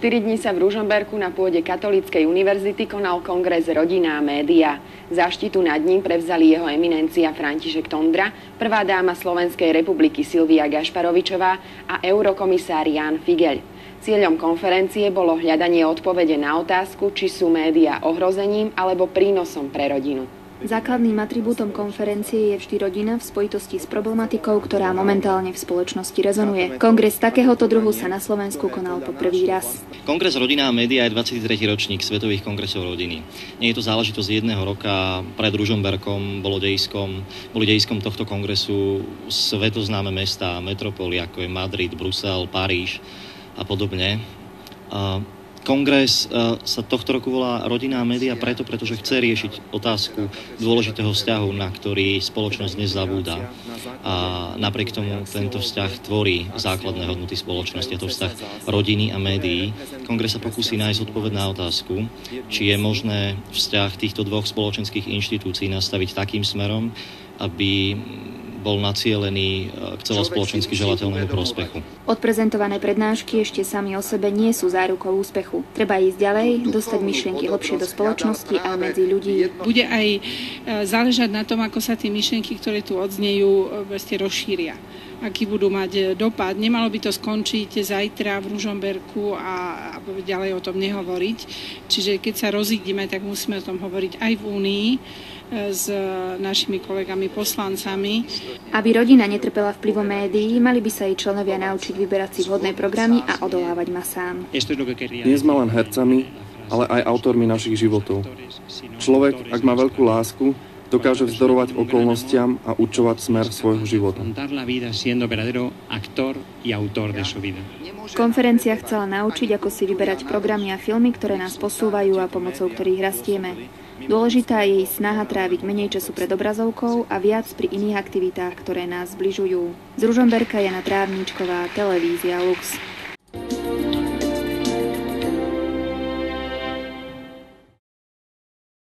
4 dní sa v Ružomberku na pôde Katolíckej univerzity konal kongres Rodina a média. Záštitu nad ním prevzali jeho eminencia František Tondra, prvá dáma Slovenskej republiky Silvia Gašparovičová a eurokomisár Ján Figeľ. Cieľom konferencie bolo hľadanie odpovede na otázku, či sú médiá ohrozením alebo prínosom pre rodinu. Základným atribútom konferencie je vždy rodina v spojitosti s problematikou, ktorá momentálne v spoločnosti rezonuje. Kongres takéhoto druhu sa na Slovensku konal po prvý raz. Kongres Rodina a média je 23. ročník Svetových kongresov rodiny. Nie je to záležitosť jedného roka. Pred Ružomberkom boli dejiskom tohto kongresu svetoznáme mestá, metropoly, ako je Madrid, Brusel, Paríž a podobne. Kongres sa tohto roku volá Rodina a média pretože chce riešiť otázku dôležitého vzťahu, na ktorý spoločnosť dnes zabúda. A napriek tomu tento vzťah tvorí základné hodnoty spoločnosti, a to vzťah rodiny a médií. Kongres sa pokúsi nájsť odpoveď na otázku, či je možné vzťah týchto dvoch spoločenských inštitúcií nastaviť takým smerom, aby bol nacielený k celospoločensky želateľnému prospechu. Odprezentované prednášky ešte sami o sebe nie sú zárukou úspechu. Treba ísť ďalej, dostať myšlienky hlbšie do spoločnosti a medzi ľudí. Bude aj záležať na tom, ako sa tie myšlienky, ktoré tu odznejú, rozšíria. Aký budú mať dopad. Nemalo by to skončiť zajtra v Ružomberku a ďalej o tom nehovoriť. Čiže keď sa rozídime, tak musíme o tom hovoriť aj v Únii s našimi kolegami poslancami. Aby rodina netrpela vplyvom médií, mali by sa jej členovia naučiť vyberať si vhodné programy a odolávať masám. Nie sme len hercami, ale aj autormi našich životov. Človek, ak má veľkú lásku, dokáže vzdorovať okolnostiam a určovať smer svojho života. Konferencia chcela naučiť, ako si vyberať programy a filmy, ktoré nás posúvajú a pomocou ktorých rastieme. Dôležitá je jej snaha tráviť menej času pred obrazovkou a viac pri iných aktivitách, ktoré nás zbližujú. Z Ružomberka Jana Trávničková, televízia Lux.